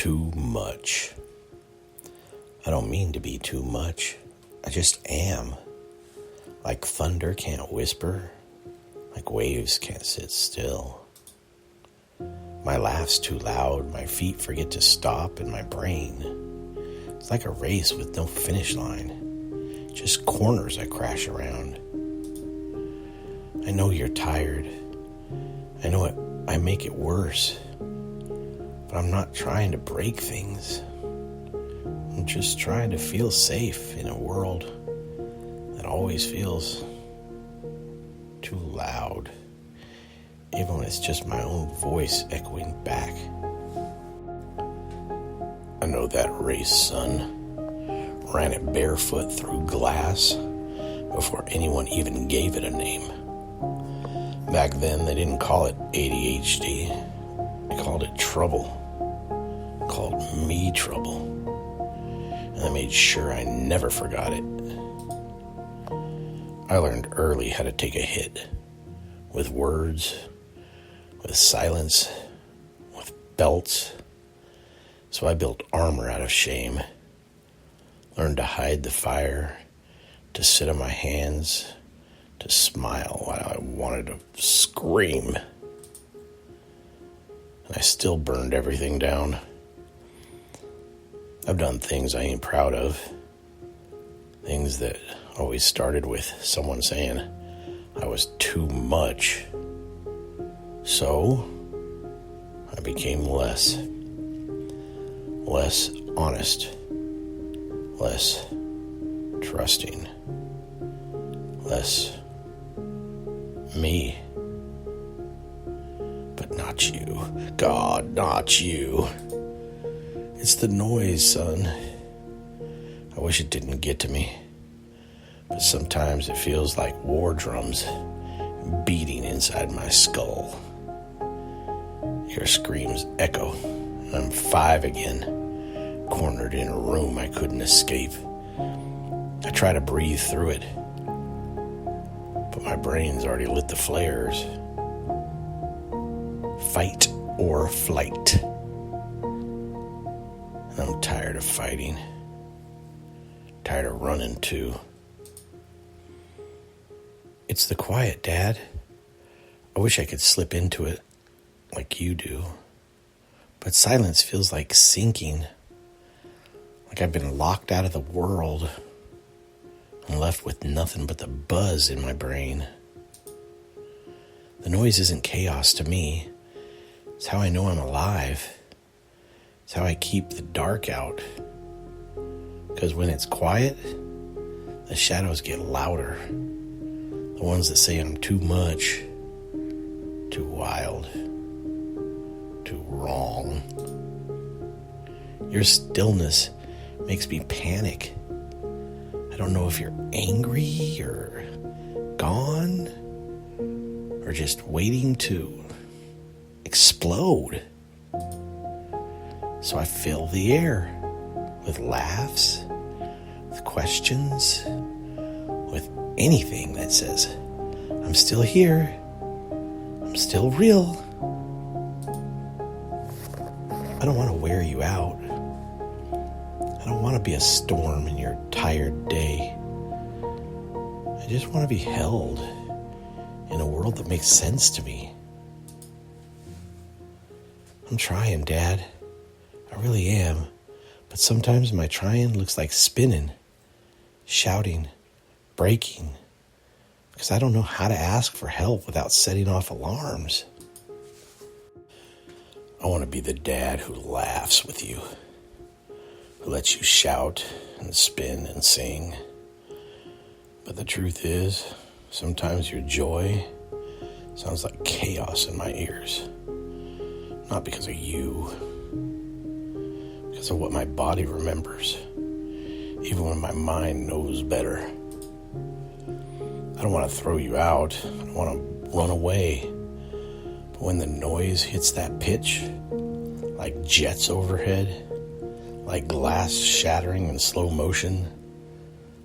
too much. I don't mean to be too much. I just am. Like thunder can't whisper. Like waves can't sit still. My laugh's too loud. My feet forget to stop in my brain. It's like a race with no finish line. Just corners I crash around. I know you're tired. I know I make it worse. But I'm not trying to break things. I'm just trying to feel safe in a world that always feels too loud, even when it's just my own voice echoing back. I know that race, son. Ran it barefoot through glass before anyone even gave it a name. Back then, they didn't call it ADHD. They called it trouble. Called me trouble. And I made sure I never forgot it. I learned early how to take a hit. With words, with silence, with belts. So I built armor out of shame. Learned to hide the fire, to sit on my hands, to smile while I wanted to scream. And I still burned everything down. I've done things I ain't proud of. Things that always started with someone saying I was too much. So I became less honest, less trusting, less me. But not you. God, not you. It's the noise, son. I wish it didn't get to me. But sometimes it feels like war drums beating inside my skull. Your screams echo, and I'm 5 again, cornered in a room I couldn't escape. I try to breathe through it, but my brain's already lit the flares. Fight or flight. And I'm tired of fighting. Tired of running too. It's the quiet, Dad. I wish I could slip into it like you do. But silence feels like sinking. Like I've been locked out of the world and left with nothing but the buzz in my brain. The noise isn't chaos to me. It's how I know I'm alive. It's how I keep the dark out. Because when it's quiet, the shadows get louder. The ones that say I'm too much, too wild, too wrong. Your stillness makes me panic. I don't know if you're angry or gone or just waiting to explode. So I fill the air with laughs, with questions, with anything that says, I'm still here, I'm still real. I don't want to wear you out. I don't want to be a storm in your tired day. I just want to be held in a world that makes sense to me. I'm trying, Dad. I really am. But sometimes my trying looks like spinning, shouting, breaking, because I don't know how to ask for help without setting off alarms. I want to be the dad who laughs with you, who lets you shout and spin and sing. But the truth is, sometimes your joy sounds like chaos in my ears. Not because of you, because of what my body remembers, even when my mind knows better. I don't want to throw you out. I don't want to run away. But when the noise hits that pitch, like jets overhead, like glass shattering in slow motion,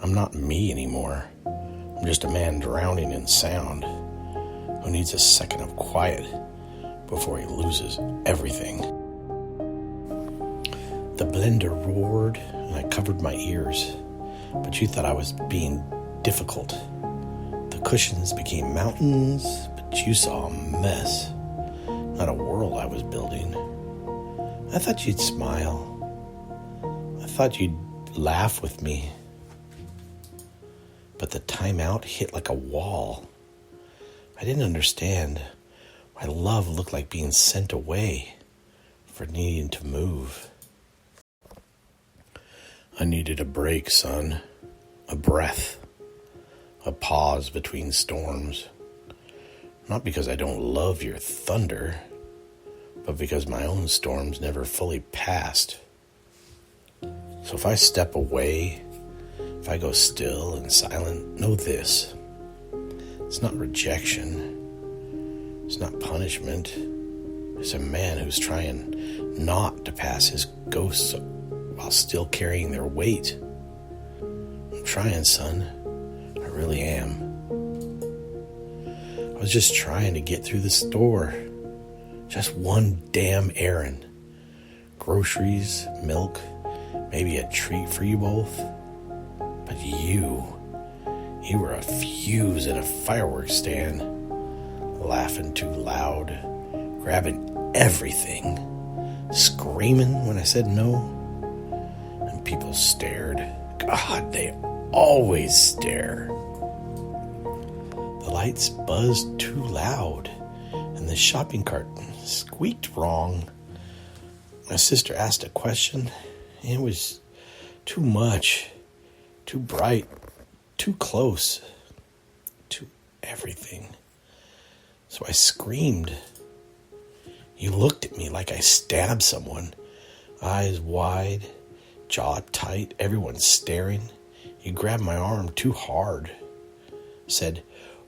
I'm not me anymore. I'm just a man drowning in sound who needs a second of quiet before he loses everything. The blender roared, and I covered my ears, but you thought I was being difficult. The cushions became mountains, but you saw a mess, not a world I was building. I thought you'd smile. I thought you'd laugh with me. But the timeout hit like a wall. I didn't understand why love looked like being sent away for needing to move. I needed a break, son. A breath. A pause between storms. Not because I don't love your thunder, but because my own storms never fully passed. So if I step away, if I go still and silent, know this. It's not rejection. It's not punishment. It's a man who's trying not to pass his ghosts while still carrying their weight. I'm trying, son. I really am. I was just trying to get through the store. Just one damn errand. Groceries, milk, maybe a treat for you both. But you were a fuse in a fireworks stand, laughing too loud, grabbing everything, screaming when I said no. And people stared. God, they always stare. The lights buzzed too loud, and the shopping cart squeaked wrong. My sister asked a question. It was too much, too bright, too close, to everything. So I screamed. You looked at me like I stabbed someone. Eyes wide, jaw tight, everyone staring. You grabbed my arm too hard. Said,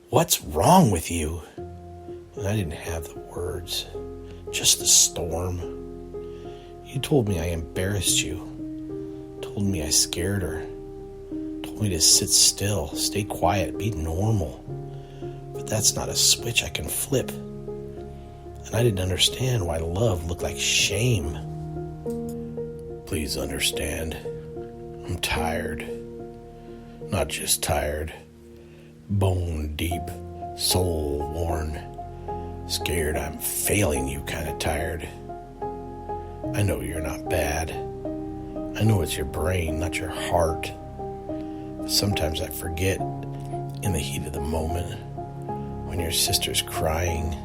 "What's wrong with you?" And I didn't have the words, just the storm. You told me I embarrassed you. Told me I scared her. Told me to sit still, stay quiet, be normal. But that's not a switch I can flip. And I didn't understand why love looked like shame. Please understand. I'm tired. Not just tired. Bone deep, soul worn. Scared I'm failing you kind of tired. I know you're not bad. I know it's your brain, not your heart. But sometimes I forget in the heat of the moment when your sister's crying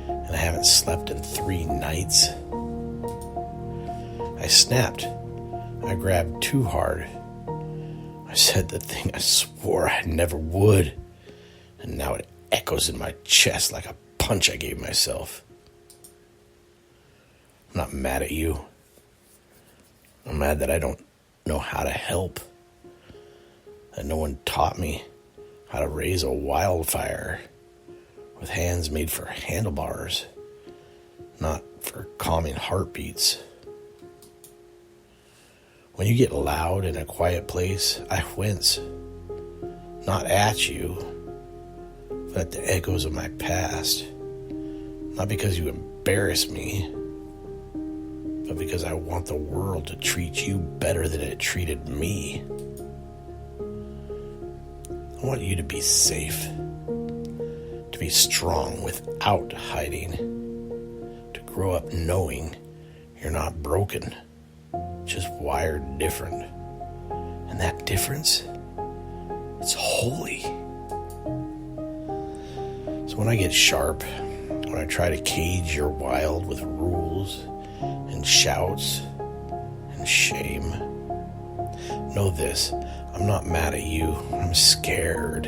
and I haven't slept in 3 nights. I snapped. I grabbed too hard. I said the thing I swore I never would. And now it echoes in my chest like a punch I gave myself. I'm not mad at you. I'm mad that I don't know how to help. That no one taught me how to raise a wildfire with hands made for handlebars, not for calming heartbeats. When you get loud in a quiet place, I wince. Not at you, but at the echoes of my past. Not because you embarrass me, but because I want the world to treat you better than it treated me. I want you to be safe, to be strong without hiding, to grow up knowing you're not broken, just wired different. And that difference, it's holy. So when I get sharp, when I try to cage your wild with rules and shouts and shame, know this, I'm not mad at you. I'm scared.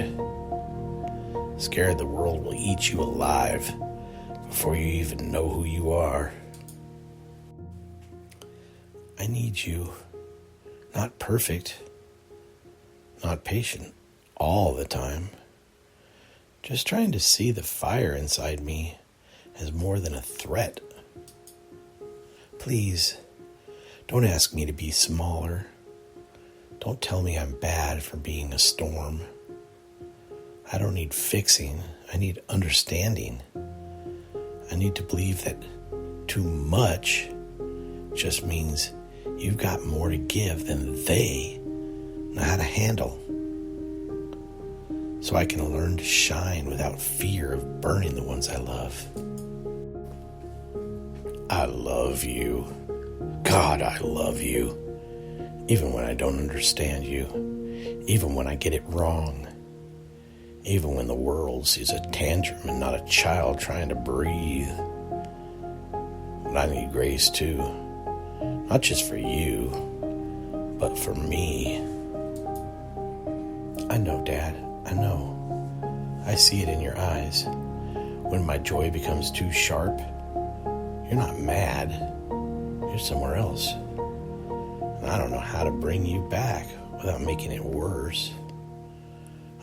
Scared the world will eat you alive before you even know who you are. I need you. Not perfect. Not patient all the time. Just trying to see the fire inside me as more than a threat. Please, don't ask me to be smaller. Don't tell me I'm bad for being a storm. I don't need fixing. I need understanding. I need to believe that too much just means you've got more to give than they know how to handle. So I can learn to shine without fear of burning the ones I love. I love you. God, I love you. Even when I don't understand you. Even when I get it wrong. Even when the world sees a tantrum and not a child trying to breathe. But I need grace too. Not just for you, but for me. I know, Dad. I know. I see it in your eyes. When my joy becomes too sharp, you're not mad. You're somewhere else. And I don't know how to bring you back without making it worse.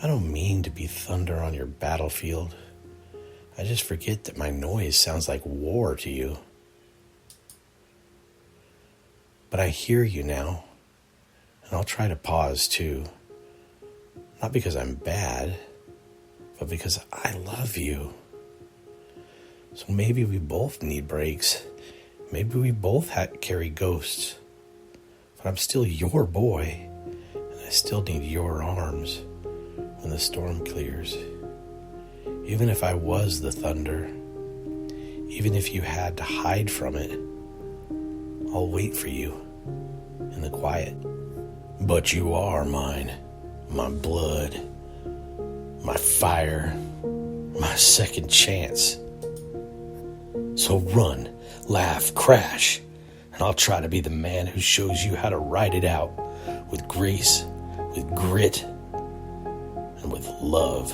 I don't mean to be thunder on your battlefield. I just forget that my noise sounds like war to you. But I hear you now, and I'll try to pause too. Not because I'm bad, but because I love you. So maybe we both need breaks. Maybe we both carry ghosts. But I'm still your boy, and I still need your arms when the storm clears. Even if I was the thunder, even if you had to hide from it, I'll wait for you in the quiet. But you are mine, my blood, my fire, my second chance. So run, laugh, crash, and I'll try to be the man who shows you how to ride it out with grace, with grit, and with love.